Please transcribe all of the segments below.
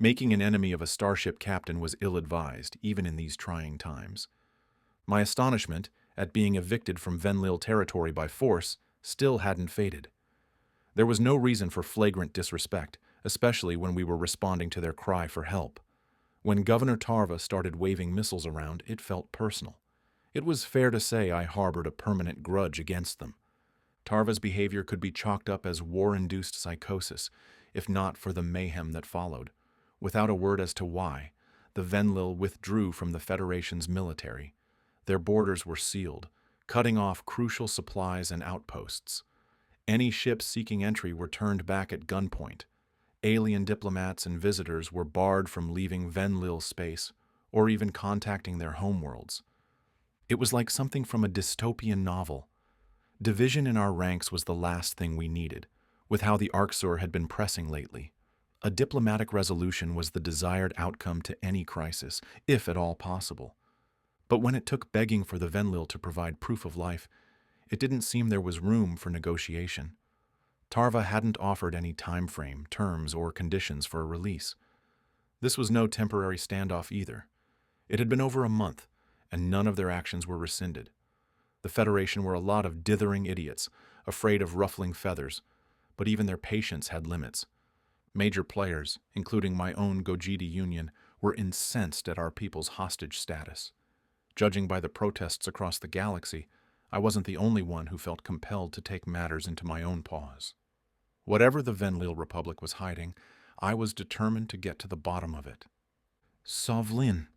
Making an enemy of a starship captain was ill-advised, even in these trying times. My astonishment at being evicted from Venlil territory by force still hadn't faded. There was no reason for flagrant disrespect, especially when we were responding to their cry for help. When Governor Tarva started waving missiles around, it felt personal. It was fair to say I harbored a permanent grudge against them. Tarva's behavior could be chalked up as war-induced psychosis, if not for the mayhem that followed. Without a word as to why, the Venlil withdrew from the Federation's military. Their borders were sealed, cutting off crucial supplies and outposts. Any ships seeking entry were turned back at gunpoint. Alien diplomats and visitors were barred from leaving Venlil space or even contacting their homeworlds. It was like something from a dystopian novel. Division in our ranks was the last thing we needed, with how the Arxur had been pressing lately. A diplomatic resolution was the desired outcome to any crisis, if at all possible. But when it took begging for the Venlil to provide proof of life, it didn't seem there was room for negotiation. Tarva hadn't offered any time frame, terms, or conditions for a release. This was no temporary standoff either. It had been over a month, and none of their actions were rescinded. The Federation were a lot of dithering idiots, afraid of ruffling feathers, but even their patience had limits. Major players, including my own Gogeta Union, were incensed at our people's hostage status. Judging by the protests across the galaxy, I wasn't the only one who felt compelled to take matters into my own paws. Whatever the Venlil Republic was hiding, I was determined to get to the bottom of it. Sovlin,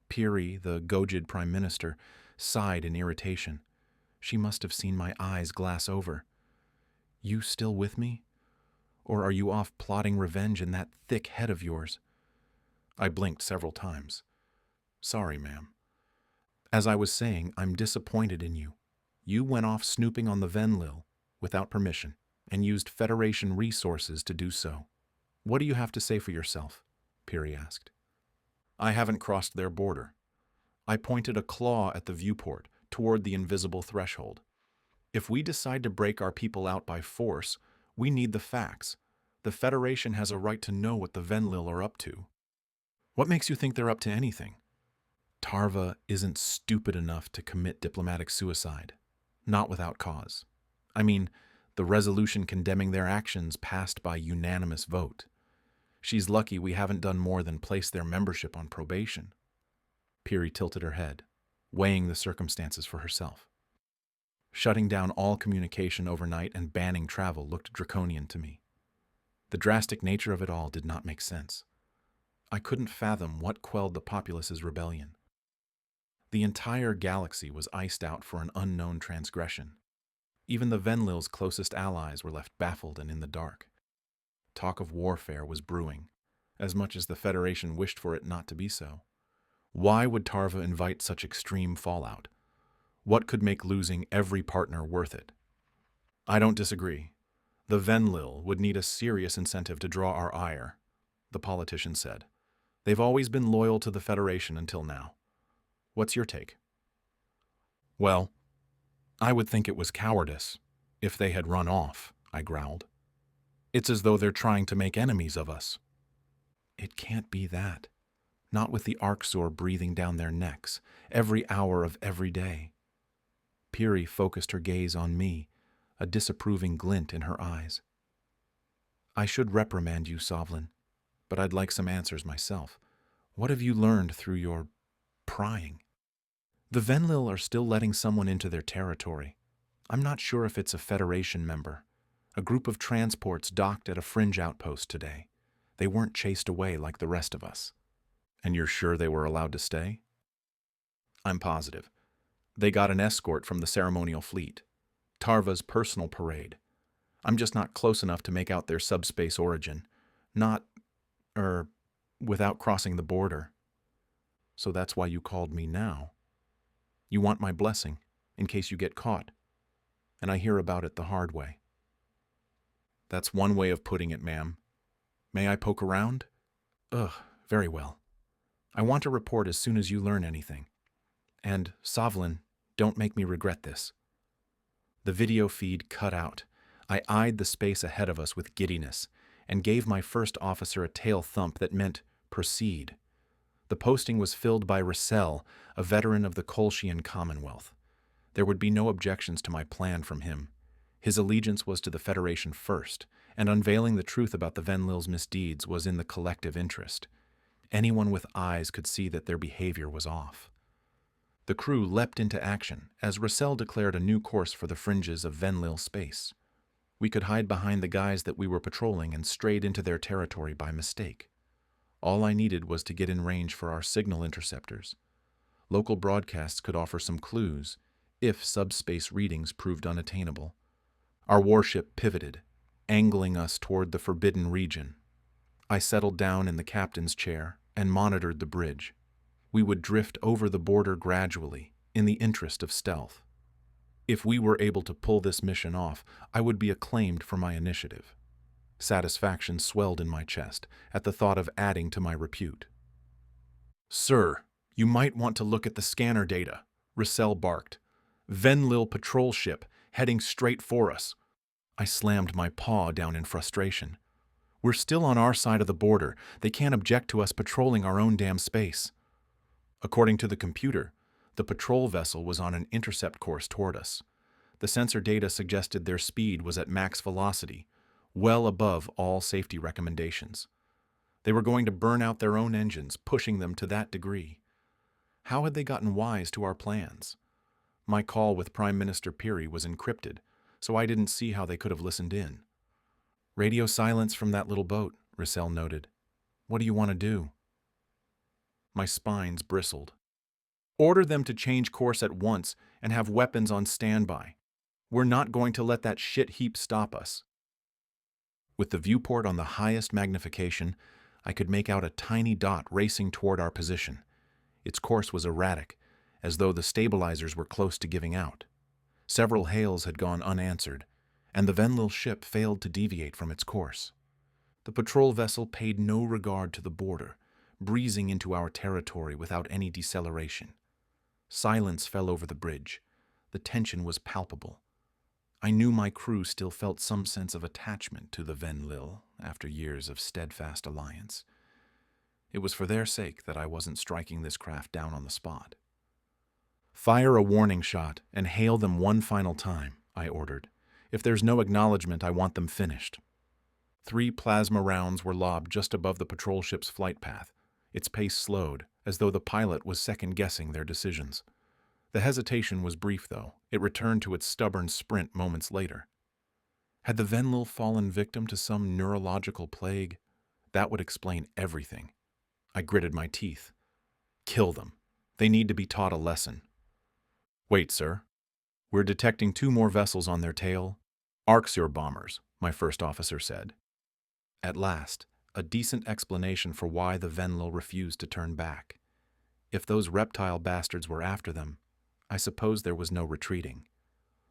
Piri, the Gojid Prime Minister, sighed in irritation. She must have seen my eyes glass over. You still with me? Or are you off plotting revenge in that thick head of yours? I blinked several times. Sorry, ma'am. As I was saying, I'm disappointed in you. You went off snooping on the Venlil without permission and used Federation resources to do so. What do you have to say for yourself? Piri asked. I haven't crossed their border. I pointed a claw at the viewport toward the invisible threshold. If we decide to break our people out by force, we need the facts. The Federation has a right to know what the Venlil are up to. What makes you think they're up to anything? Tarva isn't stupid enough to commit diplomatic suicide. Not without cause. I mean, the resolution condemning their actions passed by unanimous vote. She's lucky we haven't done more than place their membership on probation. Piri tilted her head, weighing the circumstances for herself. Shutting down all communication overnight and banning travel looked draconian to me. The drastic nature of it all did not make sense. I couldn't fathom what quelled the populace's rebellion. The entire galaxy was iced out for an unknown transgression. Even the Venlil's closest allies were left baffled and in the dark. Talk of warfare was brewing, as much as the Federation wished for it not to be so. Why would Tarva invite such extreme fallout? What could make losing every partner worth it? I don't disagree. The Venlil would need a serious incentive to draw our ire, the politician said. They've always been loyal to the Federation until now. What's your take? Well, I would think it was cowardice, if they had run off, I growled. It's as though they're trying to make enemies of us. It can't be that. Not with the Arxur breathing down their necks, every hour of every day. Piri focused her gaze on me, a disapproving glint in her eyes. I should reprimand you, Sovlin, but I'd like some answers myself. What have you learned through your prying? The Venlil are still letting someone into their territory. I'm not sure if it's a Federation member. A group of transports docked at a fringe outpost today. They weren't chased away like the rest of us. And you're sure they were allowed to stay? I'm positive. They got an escort from the ceremonial fleet. Tarva's personal parade. I'm just not close enough to make out their subspace origin. Without crossing the border. So that's why you called me now. You want my blessing, in case you get caught. And I hear about it the hard way. That's one way of putting it, ma'am. May I poke around? Very well. I want a report as soon as you learn anything. And, Sovlin, don't make me regret this. The video feed cut out. I eyed the space ahead of us with giddiness, and gave my first officer a tail thump that meant proceed. The posting was filled by Russell, a veteran of the Colchian Commonwealth. There would be no objections to my plan from him. His allegiance was to the Federation first, and unveiling the truth about the Venlil's misdeeds was in the collective interest. Anyone with eyes could see that their behavior was off. The crew leapt into action as Russell declared a new course for the fringes of Venlil space. We could hide behind the guys that we were patrolling and strayed into their territory by mistake. All I needed was to get in range for our signal interceptors. Local broadcasts could offer some clues, if subspace readings proved unattainable. Our warship pivoted, angling us toward the forbidden region. I settled down in the captain's chair and monitored the bridge. We would drift over the border gradually, in the interest of stealth. If we were able to pull this mission off, I would be acclaimed for my initiative. Satisfaction swelled in my chest at the thought of adding to my repute. "Sir, you might want to look at the scanner data," Russell barked. "Venlil patrol ship, heading straight for us." I slammed my paw down in frustration. "We're still on our side of the border. They can't object to us patrolling our own damn space." According to the computer, the patrol vessel was on an intercept course toward us. The sensor data suggested their speed was at max velocity, well above all safety recommendations. They were going to burn out their own engines, pushing them to that degree. How had they gotten wise to our plans? My call with Prime Minister Peary was encrypted, so I didn't see how they could have listened in. "Radio silence from that little boat," Russell noted. "What do you want to do?" My spines bristled. "Order them to change course at once and have weapons on standby. We're not going to let that shit heap stop us." With the viewport on the highest magnification, I could make out a tiny dot racing toward our position. Its course was erratic, as though the stabilizers were close to giving out. Several hails had gone unanswered, and the Venlil ship failed to deviate from its course. The patrol vessel paid no regard to the border, breezing into our territory without any deceleration. Silence fell over the bridge. The tension was palpable. I knew my crew still felt some sense of attachment to the Venlil after years of steadfast alliance. It was for their sake that I wasn't striking this craft down on the spot. "Fire a warning shot and hail them one final time," I ordered. "If there's no acknowledgement, I want them finished." 3 plasma rounds were lobbed just above the patrol ship's flight path. Its pace slowed, as though the pilot was second-guessing their decisions. The hesitation was brief, though. It returned to its stubborn sprint moments later. Had the Venlil fallen victim to some neurological plague? That would explain everything. I gritted my teeth. Kill them. They need to be taught a lesson. "Wait, sir. We're detecting 2 more vessels on their tail. Arxur bombers," my first officer said. At last, a decent explanation for why the Venlil refused to turn back. If those reptile bastards were after them, I suppose there was no retreating.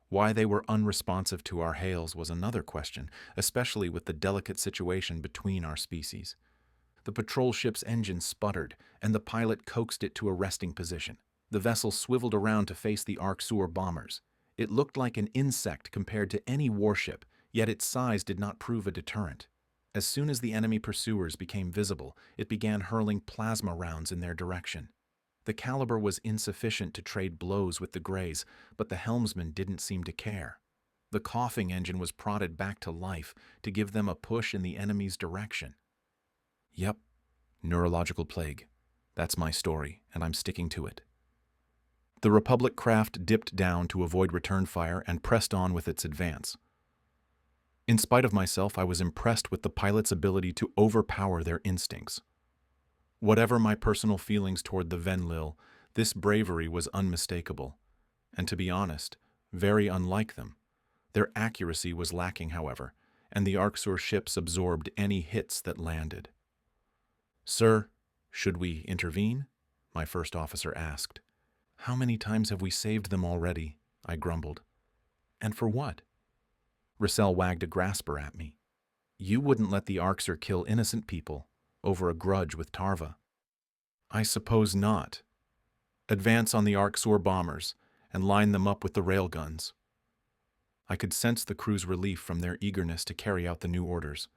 Why they were unresponsive to our hails was another question, especially with the delicate situation between our species. The patrol ship's engine sputtered, and the pilot coaxed it to a resting position. The vessel swiveled around to face the Arxur bombers. It looked like an insect compared to any warship, yet its size did not prove a deterrent. As soon as the enemy pursuers became visible, it began hurling plasma rounds in their direction. The caliber was insufficient to trade blows with the Greys, but the helmsman didn't seem to care. The coughing engine was prodded back to life to give them a push in the enemy's direction. Yep, neurological plague. That's my story, and I'm sticking to it. The Republic craft dipped down to avoid return fire and pressed on with its advance. In spite of myself, I was impressed with the pilot's ability to overpower their instincts. Whatever my personal feelings toward the Venlil, this bravery was unmistakable, and to be honest, very unlike them. Their accuracy was lacking, however, and the Arxur ships absorbed any hits that landed. "Sir, should we intervene?" my first officer asked. "How many times have we saved them already?" I grumbled. "And for what?" Russell wagged a grasper at me. "You wouldn't let the Arxur kill innocent people over a grudge with Tarva." "I suppose not. Advance on the Arxur bombers and line them up with the railguns." I could sense the crew's relief from their eagerness to carry out the new orders.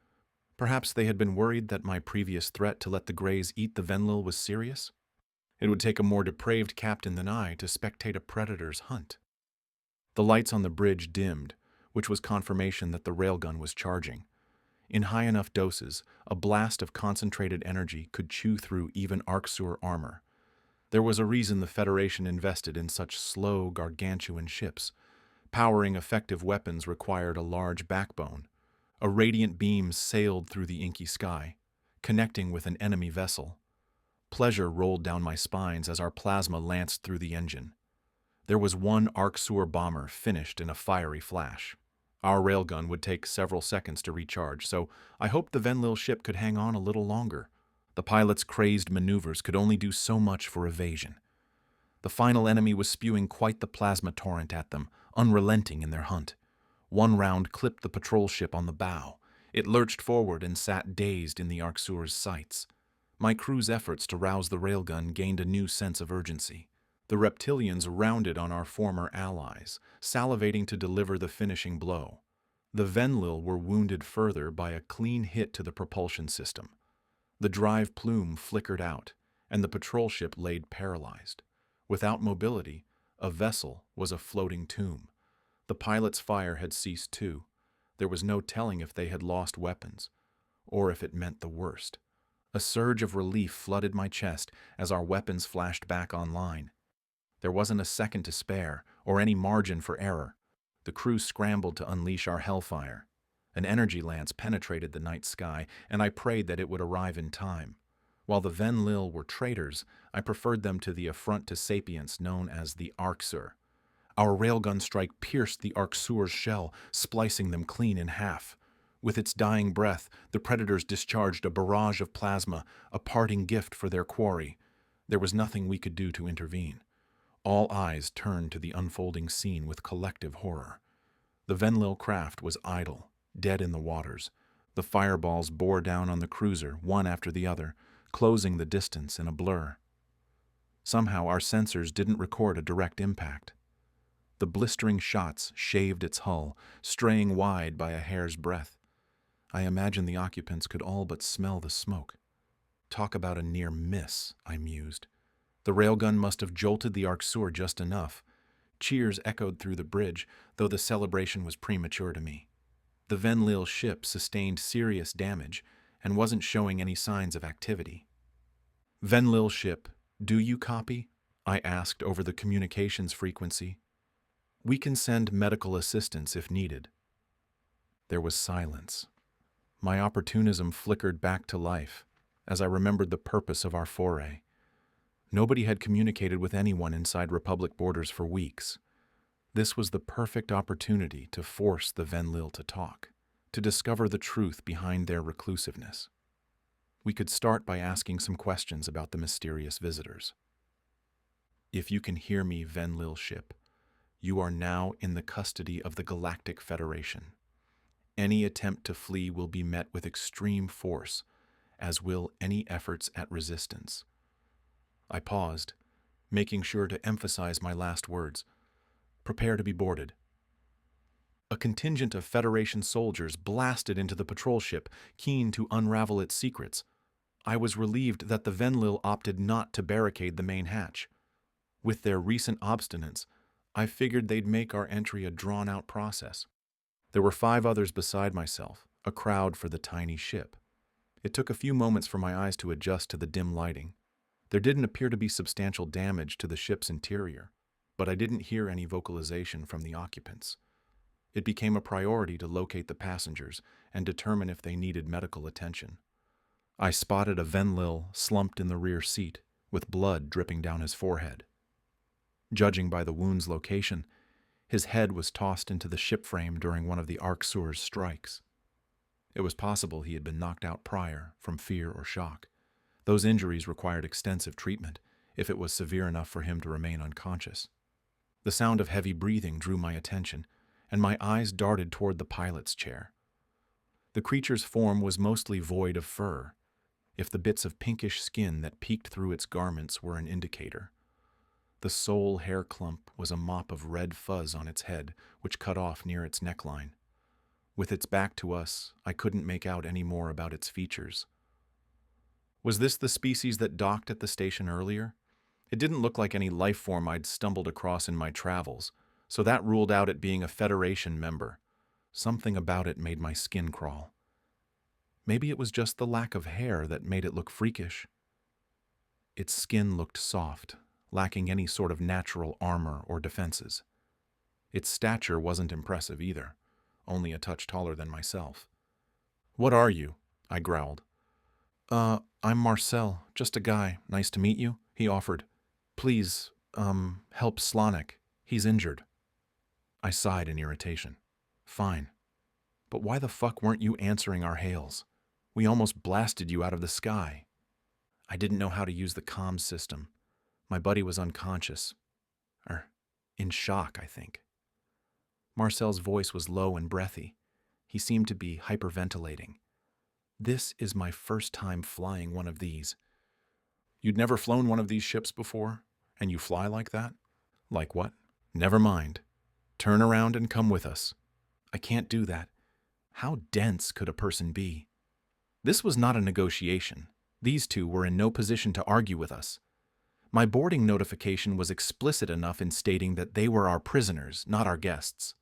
Perhaps they had been worried that my previous threat to let the Greys eat the Venlil was serious? It would take a more depraved captain than I to spectate a predator's hunt. The lights on the bridge dimmed, which was confirmation that the railgun was charging. In high enough doses, a blast of concentrated energy could chew through even Arksur armor. There was a reason the Federation invested in such slow, gargantuan ships. Powering effective weapons required a large backbone. A radiant beam sailed through the inky sky, connecting with an enemy vessel. Pleasure rolled down my spines as our plasma lanced through the engine. There was one Arksur bomber finished in a fiery flash. Our railgun would take several seconds to recharge, so I hoped the Venlil ship could hang on a little longer. The pilot's crazed maneuvers could only do so much for evasion. The final enemy was spewing quite the plasma torrent at them, unrelenting in their hunt. One round clipped the patrol ship on the bow. It lurched forward and sat dazed in the Arksur's sights. My crew's efforts to rouse the railgun gained a new sense of urgency. The reptilians rounded on our former allies, salivating to deliver the finishing blow. The Venlil were wounded further by a clean hit to the propulsion system. The drive plume flickered out, and the patrol ship laid paralyzed. Without mobility, a vessel was a floating tomb. The pilot's fire had ceased too. There was no telling if they had lost weapons, or if it meant the worst. A surge of relief flooded my chest as our weapons flashed back online. There wasn't a second to spare, or any margin for error. The crew scrambled to unleash our hellfire. An energy lance penetrated the night sky, and I prayed that it would arrive in time. While the Venlil were traitors, I preferred them to the affront to sapience known as the Arksur. Our railgun strike pierced the Arksur's shell, splicing them clean in half. With its dying breath, the predators discharged a barrage of plasma, a parting gift for their quarry. There was nothing we could do to intervene. All eyes turned to the unfolding scene with collective horror. The Venlil craft was idle, dead in the waters. The fireballs bore down on the cruiser, one after the other, closing the distance in a blur. Somehow our sensors didn't record a direct impact. The blistering shots shaved its hull, straying wide by a hair's breadth. I imagined the occupants could all but smell the smoke. Talk about a near miss, I mused. The railgun must have jolted the Arksur just enough. Cheers echoed through the bridge, though the celebration was premature to me. The Venlil ship sustained serious damage and wasn't showing any signs of activity. Venlil ship, do you copy? I asked over the communications frequency. We can send medical assistance if needed. There was silence. My opportunism flickered back to life as I remembered the purpose of our foray. Nobody had communicated with anyone inside Republic borders for weeks. This was the perfect opportunity to force the Venlil to talk, to discover the truth behind their reclusiveness. We could start by asking some questions about the mysterious visitors. If you can hear me, Venlil ship, you are now in the custody of the Galactic Federation. Any attempt to flee will be met with extreme force, as will any efforts at resistance. I paused, making sure to emphasize my last words. Prepare to be boarded. A contingent of Federation soldiers blasted into the patrol ship, keen to unravel its secrets. I was relieved that the Venlil opted not to barricade the main hatch. With their recent obstinance, I figured they'd make our entry a drawn-out process. There were 5 others beside myself, a crowd for the tiny ship. It took a few moments for my eyes to adjust to the dim lighting. There didn't appear to be substantial damage to the ship's interior, but I didn't hear any vocalization from the occupants. It became a priority to locate the passengers and determine if they needed medical attention. I spotted a Venlil slumped in the rear seat, with blood dripping down his forehead. Judging by the wound's location, his head was tossed into the ship frame during one of the Arksur's strikes. It was possible he had been knocked out prior from fear or shock. Those injuries required extensive treatment, if it was severe enough for him to remain unconscious. The sound of heavy breathing drew my attention, and my eyes darted toward the pilot's chair. The creature's form was mostly void of fur, if the bits of pinkish skin that peeked through its garments were an indicator. The sole hair clump was a mop of red fuzz on its head, which cut off near its neckline. With its back to us, I couldn't make out any more about its features. Was this the species that docked at the station earlier? It didn't look like any life form I'd stumbled across in my travels, so that ruled out it being a Federation member. Something about it made my skin crawl. Maybe it was just the lack of hair that made it look freakish. Its skin looked soft, lacking any sort of natural armor or defenses. Its stature wasn't impressive either, only a touch taller than myself. "What are you?" I growled. I'm Marcel, just a guy. Nice to meet you," he offered. "Please, help Slanik. He's injured." I sighed in irritation. "Fine. But why the fuck weren't you answering our hails? We almost blasted you out of the sky." I didn't know how to use the comms system. My buddy was unconscious. In shock, I think. Marcel's voice was low and breathy. He seemed to be hyperventilating. "This is my first time flying one of these." "You'd never flown one of these ships before? And you fly like that?" "Like what?" "Never mind. Turn around and come with us." "I can't do that. How dense could a person be?" This was not a negotiation. These two were in no position to argue with us. My boarding notification was explicit enough in stating that they were our prisoners, not our guests.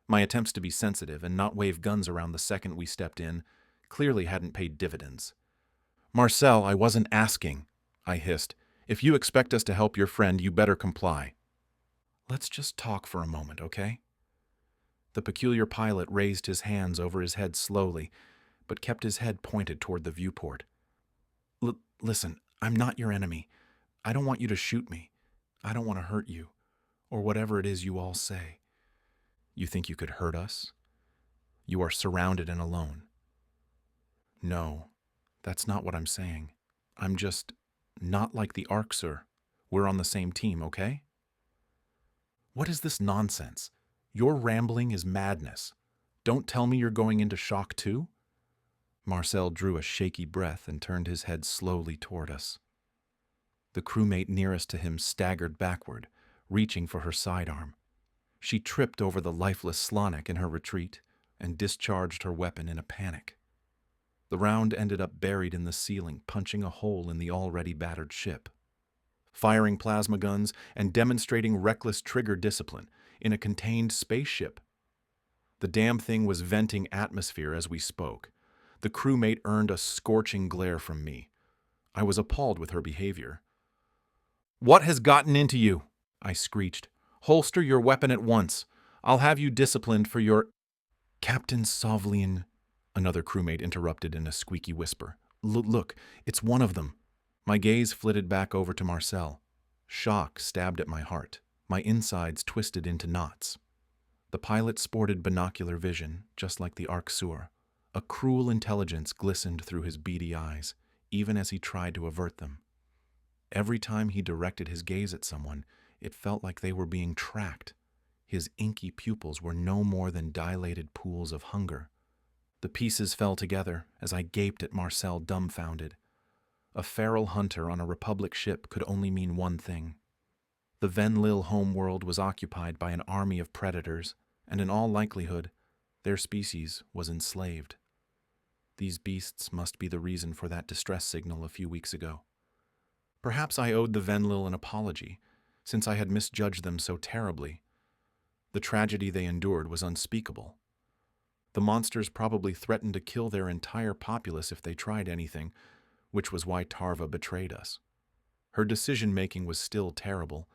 My attempts to be sensitive and not wave guns around the second we stepped in clearly hadn't paid dividends. "Marcel, I wasn't asking," I hissed. "If you expect us to help your friend, you better comply." "Let's just talk for a moment, okay?" The peculiar pilot raised his hands over his head slowly, but kept his head pointed toward the viewport. Listen, I'm not your enemy. I don't want you to shoot me. I don't want to hurt you, or whatever it is you all say. You think you could hurt us? You are surrounded and alone." "No, that's not what I'm saying. I'm just not like the Ark, sir. We're on the same team, okay?" "What is this nonsense? Your rambling is madness. Don't tell me you're going into shock too?" Marcel drew a shaky breath and turned his head slowly toward us. The crewmate nearest to him staggered backward, reaching for her sidearm. She tripped over the lifeless Slanik in her retreat and discharged her weapon in a panic. The round ended up buried in the ceiling, punching a hole in the already battered ship. Firing plasma guns and demonstrating reckless trigger discipline in a contained spaceship. The damn thing was venting atmosphere as we spoke. The crewmate earned a scorching glare from me. I was appalled with her behavior. "What has gotten into you?" I screeched. "Holster your weapon at once. I'll have you disciplined for your—" "Captain Sovlian," another crewmate interrupted in a squeaky whisper. Look, it's one of them." My gaze flitted back over to Marcel. Shock stabbed at my heart. My insides twisted into knots. The pilot sported binocular vision, just like the Ark-Sur. A cruel intelligence glistened through his beady eyes, even as he tried to avert them. Every time he directed his gaze at someone, it felt like they were being tracked. His inky pupils were no more than dilated pools of hunger. The pieces fell together as I gaped at Marcel dumbfounded. A feral hunter on a Republic ship could only mean one thing. The Venlil homeworld was occupied by an army of predators, and in all likelihood, their species was enslaved. These beasts must be the reason for that distress signal a few weeks ago. Perhaps I owed the Venlil an apology, since I had misjudged them so terribly. The tragedy they endured was unspeakable. The monsters probably threatened to kill their entire populace if they tried anything, which was why Tarva betrayed us. Her decision-making was still terrible,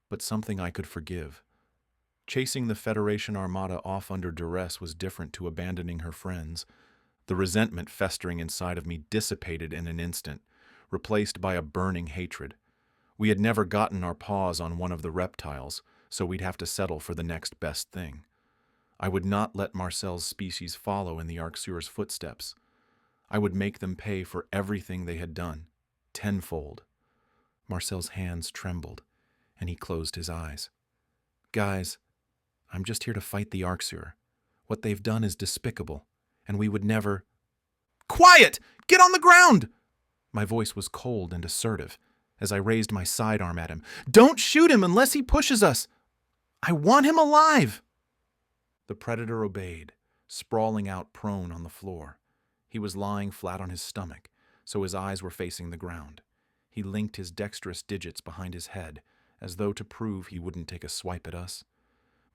but something I could forgive. Chasing the Federation Armada off under duress was different to abandoning her friends. The resentment festering inside of me dissipated in an instant, replaced by a burning hatred. We had never gotten our paws on one of the reptiles, so we'd have to settle for the next best thing. I would not let Marcel's species follow in the Ark-Sur's footsteps. I would make them pay for everything they had done, tenfold. Marcel's hands trembled, and he closed his eyes. "Guys, I'm just here to fight the Ark-Sur. What they've done is despicable, and we would never—" "Quiet! Get on the ground!" My voice was cold and assertive as I raised my sidearm at him. "Don't shoot him unless he pushes us! I want him alive!" The predator obeyed, sprawling out prone on the floor. He was lying flat on his stomach, so his eyes were facing the ground. He linked his dexterous digits behind his head, as though to prove he wouldn't take a swipe at us.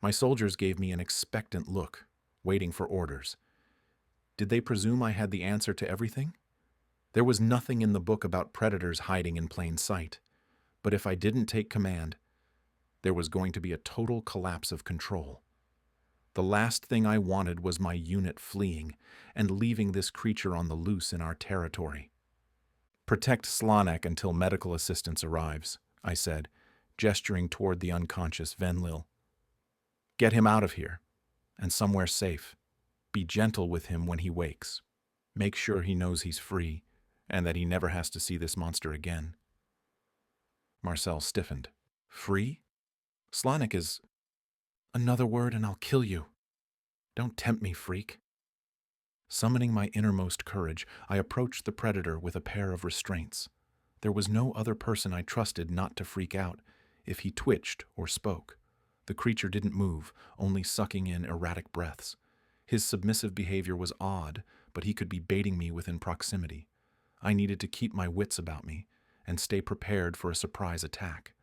My soldiers gave me an expectant look, waiting for orders. Did they presume I had the answer to everything? There was nothing in the book about predators hiding in plain sight. But if I didn't take command, there was going to be a total collapse of control. The last thing I wanted was my unit fleeing and leaving this creature on the loose in our territory. "Protect Slanek until medical assistance arrives," I said, gesturing toward the unconscious Venlil. "Get him out of here, and somewhere safe. Be gentle with him when he wakes. Make sure he knows he's free, and that he never has to see this monster again." Marcel stiffened. "Free? Slanek is... Another word and I'll kill you. Don't tempt me, freak." Summoning my innermost courage, I approached the predator with a pair of restraints. There was no other person I trusted not to freak out if he twitched or spoke. The creature didn't move, only sucking in erratic breaths. His submissive behavior was odd, but he could be baiting me within proximity. I needed to keep my wits about me and stay prepared for a surprise attack.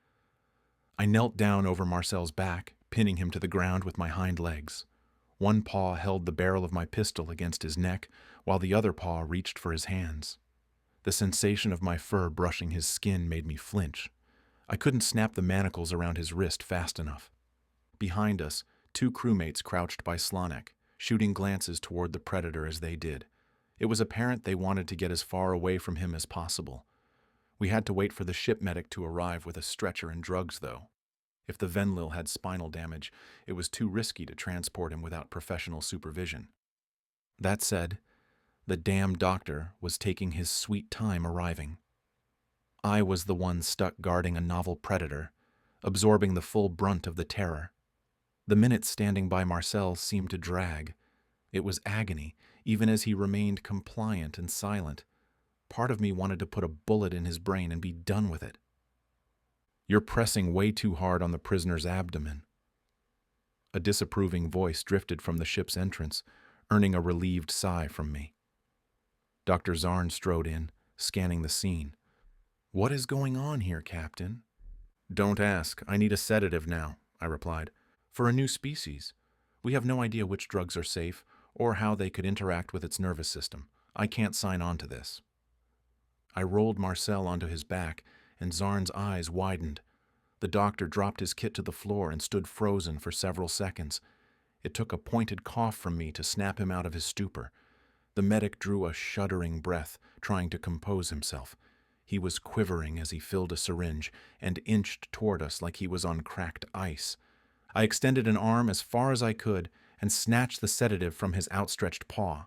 I knelt down over Marcel's back, pinning him to the ground with my hind legs. One paw held the barrel of my pistol against his neck, while the other paw reached for his hands. The sensation of my fur brushing his skin made me flinch. I couldn't snap the manacles around his wrist fast enough. Behind us, 2 crewmates crouched by Slanek, shooting glances toward the predator as they did. It was apparent they wanted to get as far away from him as possible. We had to wait for the ship medic to arrive with a stretcher and drugs, though. If the Venlil had spinal damage, it was too risky to transport him without professional supervision. That said, the damn doctor was taking his sweet time arriving. I was the one stuck guarding a novel predator, absorbing the full brunt of the terror. The minutes standing by Marcel seemed to drag. It was agony, even as he remained compliant and silent. Part of me wanted to put a bullet in his brain and be done with it. "You're pressing way too hard on the prisoner's abdomen." A disapproving voice drifted from the ship's entrance, earning a relieved sigh from me. Dr. Zarn strode in, scanning the scene. "What is going on here, Captain?" "Don't ask. I need a sedative now," I replied. "For a new species. We have no idea which drugs are safe or how they could interact with its nervous system. I can't sign on to this." I rolled Marcel onto his back, and Zarn's eyes widened. The doctor dropped his kit to the floor and stood frozen for several seconds. It took a pointed cough from me to snap him out of his stupor. The medic drew a shuddering breath, trying to compose himself. He was quivering as he filled a syringe and inched toward us like he was on cracked ice. I extended an arm as far as I could and snatched the sedative from his outstretched paw.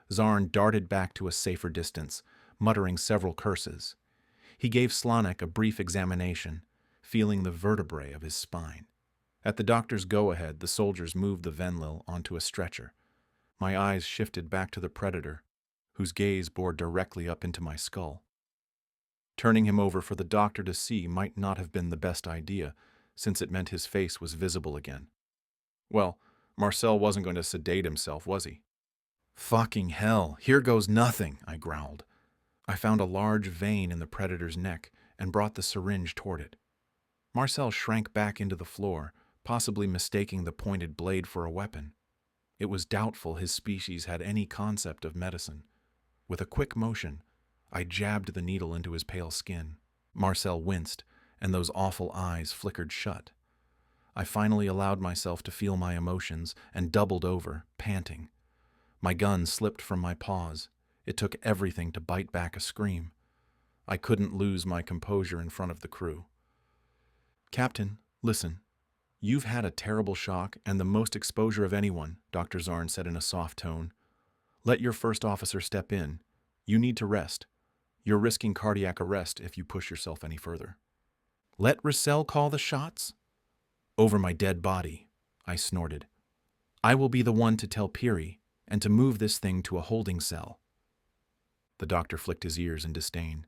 Zarn darted back to a safer distance, muttering several curses. He gave Slanek a brief examination, feeling the vertebrae of his spine. At the doctor's go-ahead, the soldiers moved the Venlil onto a stretcher. My eyes shifted back to the predator, whose gaze bore directly up into my skull. Turning him over for the doctor to see might not have been the best idea, since it meant his face was visible again. Well, Marcel wasn't going to sedate himself, was he? "Fucking hell, here goes nothing," I growled. I found a large vein in the predator's neck and brought the syringe toward it. Marcel shrank back into the floor, possibly mistaking the pointed blade for a weapon. It was doubtful his species had any concept of medicine. With a quick motion, I jabbed the needle into his pale skin. Marcel winced, and those awful eyes flickered shut. I finally allowed myself to feel my emotions and doubled over, panting. My gun slipped from my paws. It took everything to bite back a scream. I couldn't lose my composure in front of the crew. "Captain, listen. You've had a terrible shock and the most exposure of anyone," Dr. Zarn said in a soft tone. "Let your first officer step in. You need to rest. You're risking cardiac arrest if you push yourself any further." "Let Russell call the shots?" "Over my dead body," I snorted. "I will be the one to tell Peary and to move this thing to a holding cell." The doctor flicked his ears in disdain.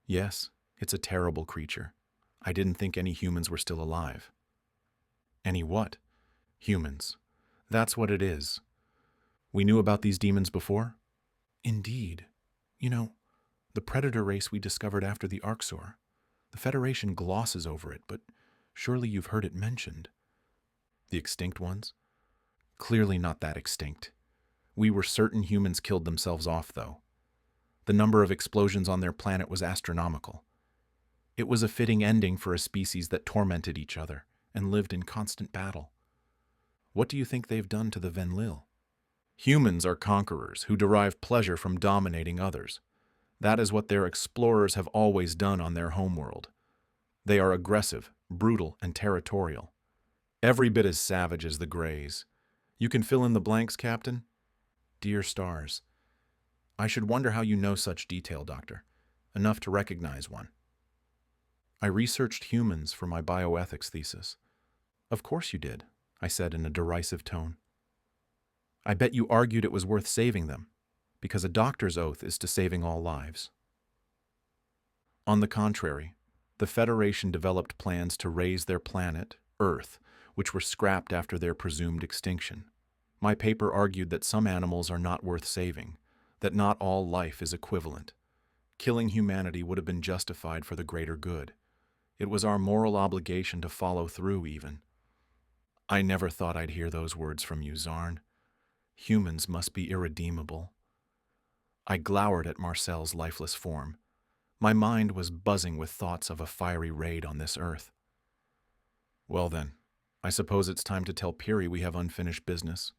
"Yes, it's a terrible creature. I didn't think any humans were still alive." "Any what?" "Humans. That's what it is. We knew about these demons before? Indeed. You know, the predator race we discovered after the Arxor. The Federation glosses over it, but surely you've heard it mentioned. The extinct ones? Clearly not that extinct. We were certain humans killed themselves off, though. The number of explosions on their planet was astronomical. It was a fitting ending for a species that tormented each other and lived in constant battle. What do you think they've done to the Venlil? Humans are conquerors who derive pleasure from dominating others. That is what their explorers have always done on their homeworld. They are aggressive, brutal, and territorial. Every bit as savage as the Greys. You can fill in the blanks, Captain? Dear stars. I should wonder how you know such detail, Doctor. Enough to recognize one. I researched humans for my bioethics thesis. Of course you did, I said in a derisive tone. I bet you argued it was worth saving them, because a doctor's oath is to saving all lives. On the contrary, the Federation developed plans to raise their planet, Earth, which were scrapped after their presumed extinction. My paper argued that some animals are not worth saving, that not all life is equivalent. Killing humanity would have been justified for the greater good. It was our moral obligation to follow through, even. I never thought I'd hear those words from you, Zarn. Humans must be irredeemable. I glowered at Marcel's lifeless form. My mind was buzzing with thoughts of a fiery raid on this Earth. Well then, I suppose it's time to tell Piri we have unfinished business.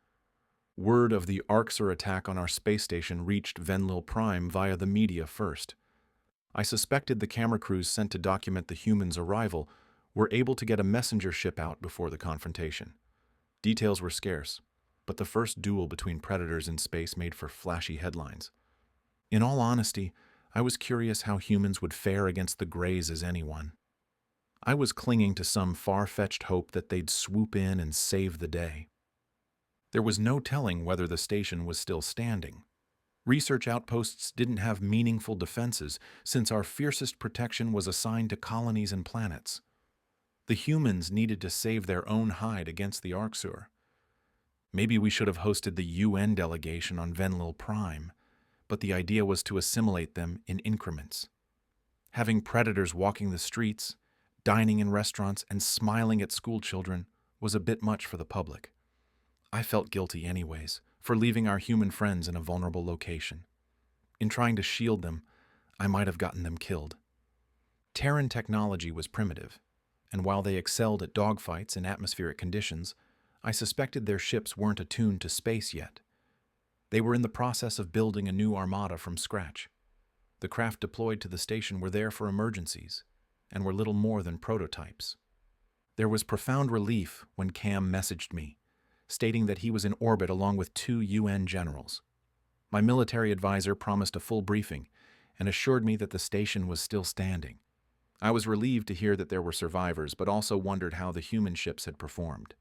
Word of the Arxor attack on our space station reached Venlil Prime via the media first. I suspected the camera crews sent to document the humans' arrival were able to get a messenger ship out before the confrontation. Details were scarce, but the first duel between predators in space made for flashy headlines. In all honesty, I was curious how humans would fare against the Greys as anyone. I was clinging to some far-fetched hope that they'd swoop in and save the day. There was no telling whether the station was still standing. Research outposts didn't have meaningful defenses, since our fiercest protection was assigned to colonies and planets. The humans needed to save their own hide against the Arxor. Maybe we should have hosted the UN delegation on Venlil Prime, but the idea was to assimilate them in increments. Having predators walking the streets, dining in restaurants, and smiling at schoolchildren was a bit much for the public. I felt guilty anyways, for leaving our human friends in a vulnerable location. In trying to shield them, I might have gotten them killed. Terran technology was primitive, and while they excelled at dogfights in atmospheric conditions, I suspected their ships weren't attuned to space yet. They were in the process of building a new armada from scratch. The craft deployed to the station were there for emergencies, and were little more than prototypes. There was profound relief when Cam messaged me, stating that he was in orbit along with 2 UN generals. My military advisor promised a full briefing and assured me that the station was still standing. I was relieved to hear that there were survivors, but also wondered how the human ships had performed.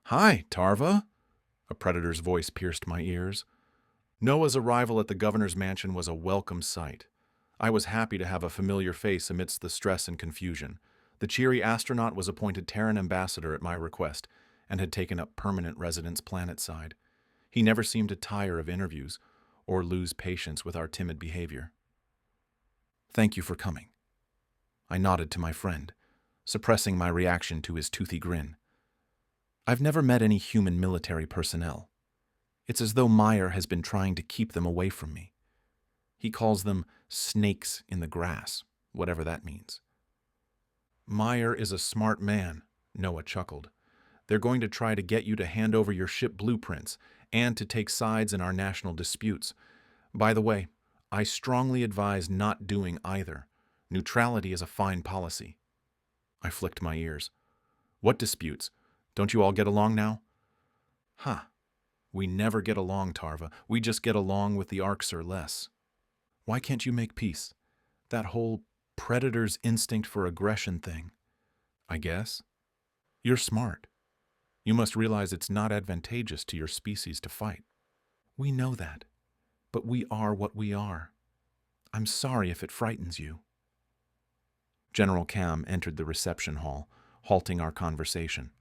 "Hi, Tarva," a predator's voice pierced my ears. Noah's arrival at the governor's mansion was a welcome sight. I was happy to have a familiar face amidst the stress and confusion. The cheery astronaut was appointed Terran ambassador at my request, and had taken up permanent residence planetside. He never seemed to tire of interviews, or lose patience with our timid behavior. "Thank you for coming." I nodded to my friend, suppressing my reaction to his toothy grin. I've never met any human military personnel. It's as though Meyer has been trying to keep them away from me. He calls them snakes in the grass, whatever that means. "Meyer is a smart man," Noah chuckled. "They're going to try to get you to hand over your ship blueprints and to take sides in our national disputes. By the way, I strongly advise not doing either. Neutrality is a fine policy." I flicked my ears. "What disputes? Don't you all get along now?" "Huh. We never get along, Tarva. We just get along with the Arxor less. Why can't you make peace? That whole predator's instinct for aggression thing." "I guess. You're smart. You must realize it's not advantageous to your species to fight." "We know that, but we are what we are. I'm sorry if it frightens you." General Cam entered the reception hall, halting our conversation.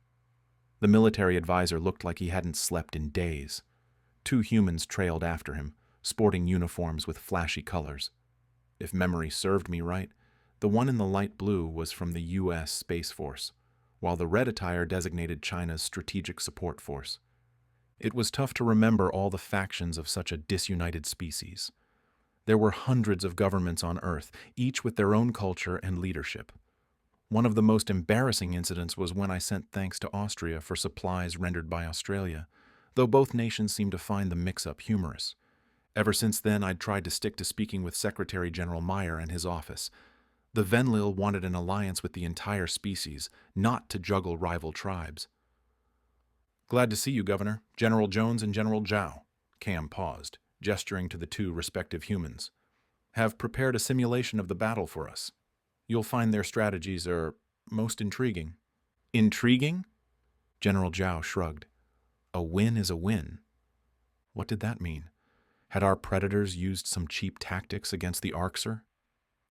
The military advisor looked like he hadn't slept in days. 2 humans trailed after him, sporting uniforms with flashy colors. If memory served me right, the one in the light blue was from the U.S. Space Force, while the red attire designated China's Strategic Support Force. It was tough to remember all the factions of such a disunited species. There were hundreds of governments on Earth, each with their own culture and leadership. One of the most embarrassing incidents was when I sent thanks to Austria for supplies rendered by Australia, though both nations seemed to find the mix-up humorous. Ever since then, I'd tried to stick to speaking with Secretary General Meyer and his office. The Venlil wanted an alliance with the entire species, not to juggle rival tribes. "Glad to see you, Governor. General Jones and General Zhao." Cam paused, gesturing to the 2 respective humans. "Have prepared a simulation of the battle for us. You'll find their strategies are most intriguing." "Intriguing?" General Zhao shrugged. "A win is a win." What did that mean? Had our predators used some cheap tactics against the Arxer?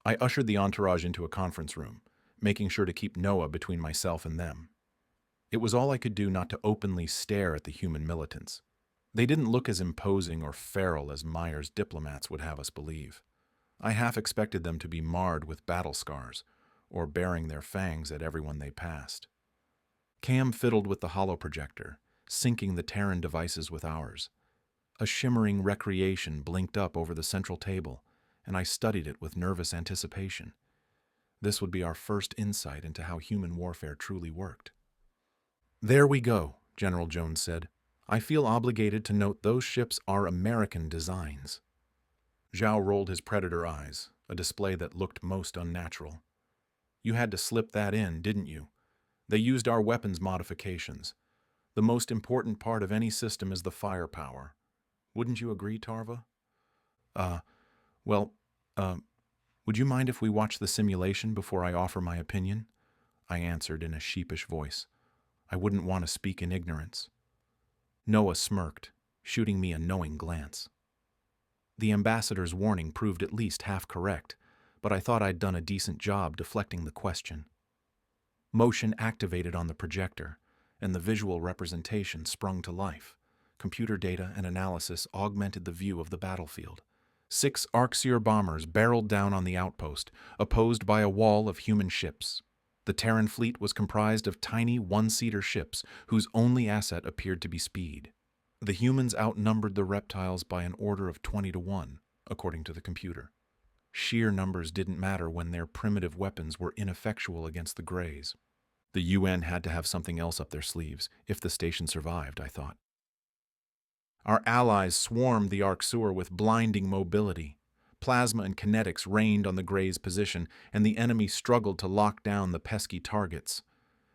I ushered the entourage into a conference room, making sure to keep Noah between myself and them. It was all I could do not to openly stare at the human militants. They didn't look as imposing or feral as Meyer's diplomats would have us believe. I half expected them to be marred with battle scars, or baring their fangs at everyone they passed. Cam fiddled with the holoprojector, syncing the Terran devices with ours. A shimmering recreation blinked up over the central table, and I studied it with nervous anticipation. This would be our first insight into how human warfare truly worked. "There we go," General Jones said. "I feel obligated to note those ships are American designs." Zhao rolled his predator eyes, a display that looked most unnatural. "You had to slip that in, didn't you? They used our weapons modifications. The most important part of any system is the firepower. Wouldn't you agree, Tarva?" Well, would you mind if we watch the simulation before I offer my opinion?" I answered in a sheepish voice. I wouldn't want to speak in ignorance. Noah smirked, shooting me a knowing glance. The ambassador's warning proved at least half correct, but I thought I'd done a decent job deflecting the question. Motion activated on the projector, and the visual representation sprung to life. Computer data and analysis augmented the view of the battlefield. 6 Arxer bombers barreled down on the outpost, opposed by a wall of human ships. The Terran fleet was comprised of tiny one-seater ships whose only asset appeared to be speed. The humans outnumbered the reptiles by an order of 20-1, according to the computer. Sheer numbers didn't matter when their primitive weapons were ineffectual against the Greys. The UN had to have something else up their sleeves if the station survived, I thought. Our allies swarmed the Arxer with blinding mobility. Plasma and kinetics rained on the Greys' position, and the enemy struggled to lock down the pesky targets.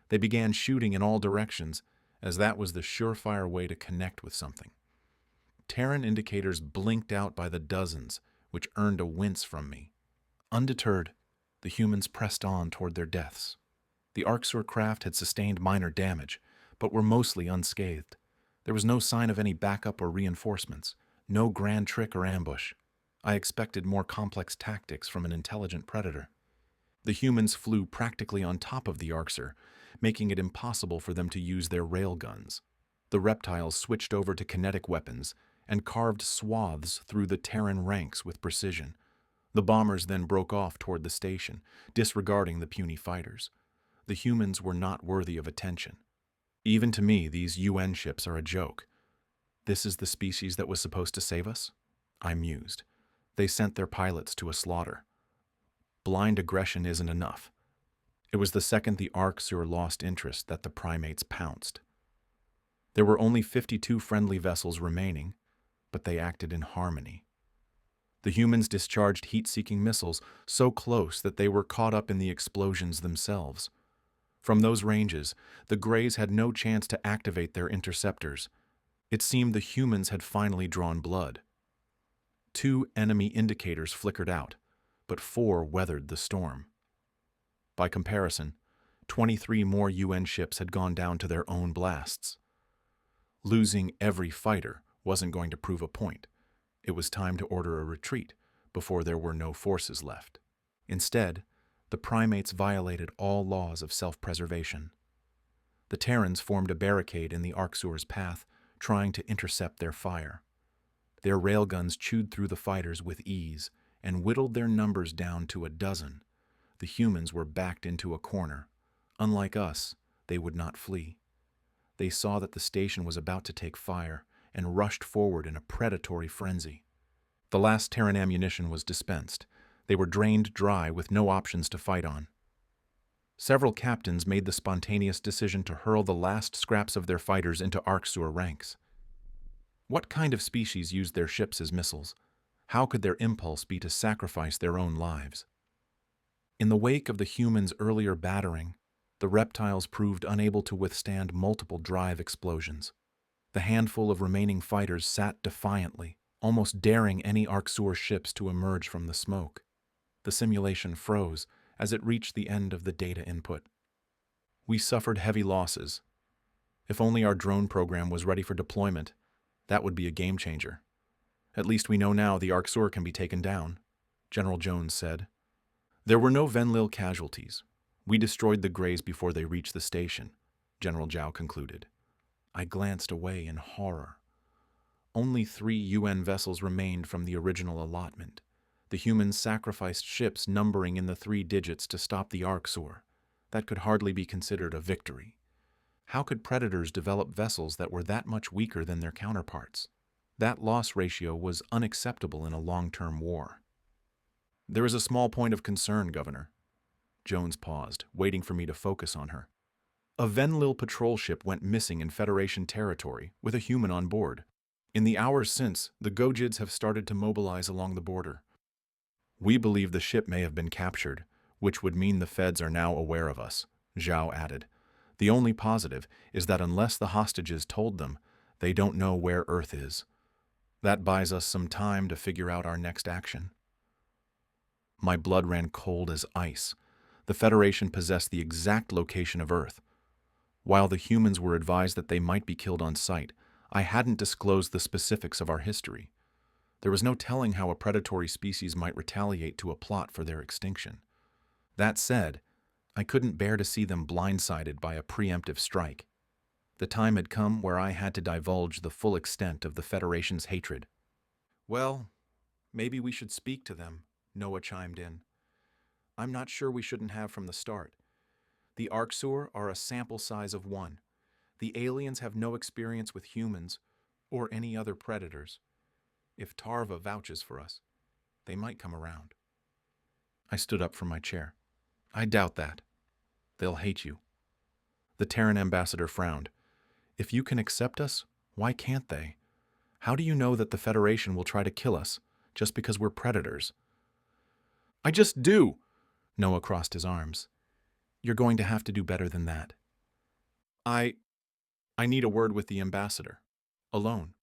They began shooting in all directions, as that was the surefire way to connect with something. Terran indicators blinked out by the dozens, which earned a wince from me. Undeterred, the humans pressed on toward their deaths. The Arxer craft had sustained minor damage, but were mostly unscathed. There was no sign of any backup or reinforcements, no grand trick or ambush. I expected more complex tactics from an intelligent predator. The humans flew practically on top of the Arxer, making it impossible for them to use their railguns. The reptiles switched over to kinetic weapons and carved swaths through the Terran ranks with precision. The bombers then broke off toward the station, disregarding the puny fighters. The humans were not worthy of attention. Even to me, these UN ships are a joke. This is the species that was supposed to save us? I mused. They sent their pilots to a slaughter. Blind aggression isn't enough. It was the second the Arxer lost interest that the primates pounced. There were only 52 friendly vessels remaining, but they acted in harmony. The humans discharged heat-seeking missiles so close that they were caught up in the explosions themselves. From those ranges, the Greys had no chance to activate their interceptors. It seemed the humans had finally drawn blood. 2 enemy indicators flickered out, but 4 weathered the storm. By comparison, 23 more UN ships had gone down to their own blasts. Losing every fighter wasn't going to prove a point. It was time to order a retreat before there were no forces left. Instead, the primates violated all laws of self-preservation. The Terrans formed a barricade in the Arxer's path, trying to intercept their fire. Their railguns chewed through the fighters with ease and whittled their numbers down to a dozen. The humans were backed into a corner. Unlike us, they would not flee. They saw that the station was about to take fire and rushed forward in a predatory frenzy. The last Terran ammunition was dispensed. They were drained dry with no options to fight on. Several captains made the spontaneous decision to hurl the last scraps of their fighters into Arksur ranks. What kind of species used their ships as missiles? How could their impulse be to sacrifice their own lives? In the wake of the humans' earlier battering, the reptiles proved unable to withstand multiple drive explosions. The handful of remaining fighters sat defiantly, almost daring any Arksur ships to emerge from the smoke. The simulation froze as it reached the end of the data input. We suffered heavy losses. If only our drone program was ready for deployment, that would be a game changer. At least we know now the Arksur can be taken down, General Jones said. There were no Venlil casualties. We destroyed the Greys before they reached the station, General Zhao concluded. I glanced away in horror. Only 3 UN vessels remained from the original allotment. The humans sacrificed ships numbering in the 3 digits to stop the Arksur. That could hardly be considered a victory. How could predators develop vessels that were that much weaker than their counterparts? That loss ratio was unacceptable in a long-term war. There is a small point of concern, Governor. Jones paused, waiting for me to focus on her. A Venlil patrol ship went missing in Federation territory, with a human on board. In the hours since, the Gojids have started to mobilize along the border. We believe the ship may have been captured, which would mean the feds are now aware of us, Zhao added. The only positive is that unless the hostages told them, they don't know where Earth is. That buys us some time to figure out our next action. My blood ran cold as ice. The Federation possessed the exact location of Earth. While the humans were advised that they might be killed on sight, I hadn't disclosed the specifics of our history. There was no telling how a predatory species might retaliate to a plot for their extinction. That said, I couldn't bear to see them blindsided by a preemptive strike. The time had come where I had to divulge the full extent of the Federation's hatred. Well, maybe we should speak to them, Noah chimed in. I'm not sure we shouldn't have from the start. The Arksur are a sample size of 1. The aliens have no experience with humans or any other predators. If Tarva vouches for us, they might come around. I stood up from my chair. I doubt that. They'll hate you. The Terran ambassador frowned. If you can accept us, why can't they? How do you know that the Federation will try to kill us just because we're predators? I just do! Noah crossed his arms. You're going to have to do better than that. I need a word with the ambassador. Alone.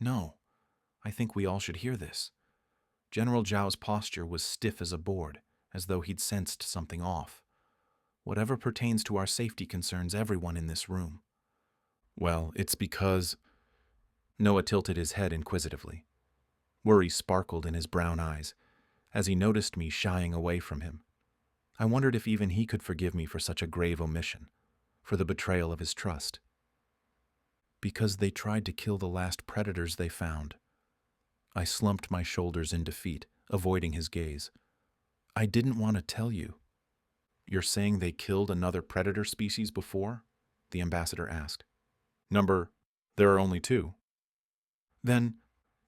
No, I think we all should hear this. General Zhao's posture was stiff as a board, as though he'd sensed something off. Whatever pertains to our safety concerns everyone in this room. Well, it's because... Noah tilted his head inquisitively. Worry sparkled in his brown eyes, as he noticed me shying away from him. I wondered if even he could forgive me for such a grave omission, for the betrayal of his trust. Because they tried to kill the last predators they found. I slumped my shoulders in defeat, avoiding his gaze. I didn't want to tell you. You're saying they killed another predator species before? The ambassador asked. There are only 2. Then,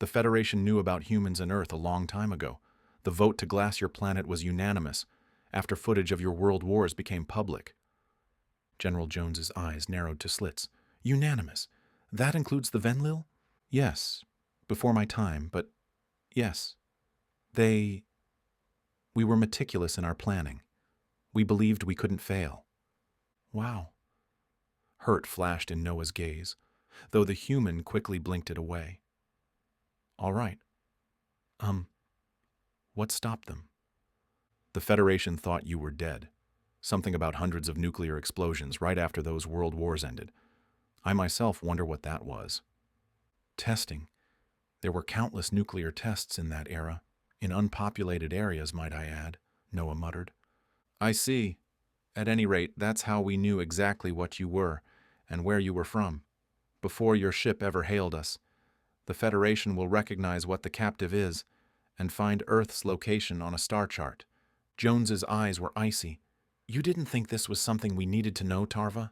the Federation knew about humans and Earth a long time ago. The vote to glass your planet was unanimous, after footage of your world wars became public. General Jones's eyes narrowed to slits. Unanimous? That includes the Venlil? Yes. Before my time, but yes. We were meticulous in our planning. We believed we couldn't fail. Wow. Hurt flashed in Noah's gaze, though the human quickly blinked it away. All right. What stopped them? The Federation thought you were dead. Something about hundreds of nuclear explosions right after those world wars ended. I myself wonder what that was. Testing. There were countless nuclear tests in that era. In unpopulated areas, might I add, Noah muttered. I see. At any rate, that's how we knew exactly what you were and where you were from, before your ship ever hailed us. The Federation will recognize what the captive is and find Earth's location on a star chart. Jones's eyes were icy. You didn't think this was something we needed to know, Tarva?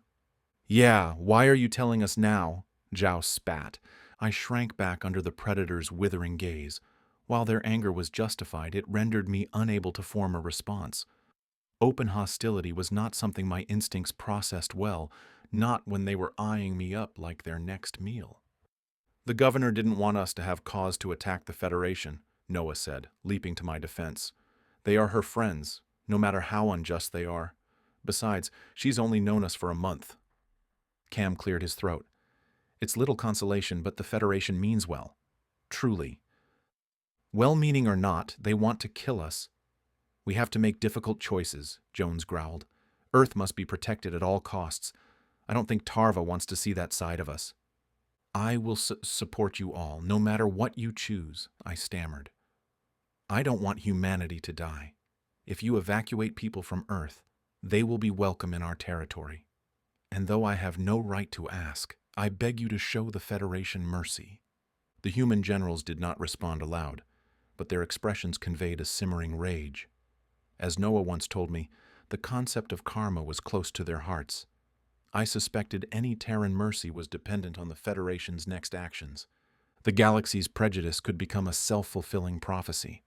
Yeah, why are you telling us now? Zhao spat. I shrank back under the predator's withering gaze. While their anger was justified, it rendered me unable to form a response. Open hostility was not something my instincts processed well, not when they were eyeing me up like their next meal. The governor didn't want us to have cause to attack the Federation, Noah said, leaping to my defense. They are her friends, no matter how unjust they are. Besides, she's only known us for a month. Cam cleared his throat. It's little consolation, but the Federation means well. Truly. Well-meaning or not, they want to kill us. We have to make difficult choices, Jones growled. Earth must be protected at all costs. I don't think Tarva wants to see that side of us. I will support you all, no matter what you choose, I stammered. I don't want humanity to die. If you evacuate people from Earth, they will be welcome in our territory. And though I have no right to ask, I beg you to show the Federation mercy. The human generals did not respond aloud, but their expressions conveyed a simmering rage. As Noah once told me, the concept of karma was close to their hearts. I suspected any Terran mercy was dependent on the Federation's next actions. The galaxy's prejudice could become a self-fulfilling prophecy.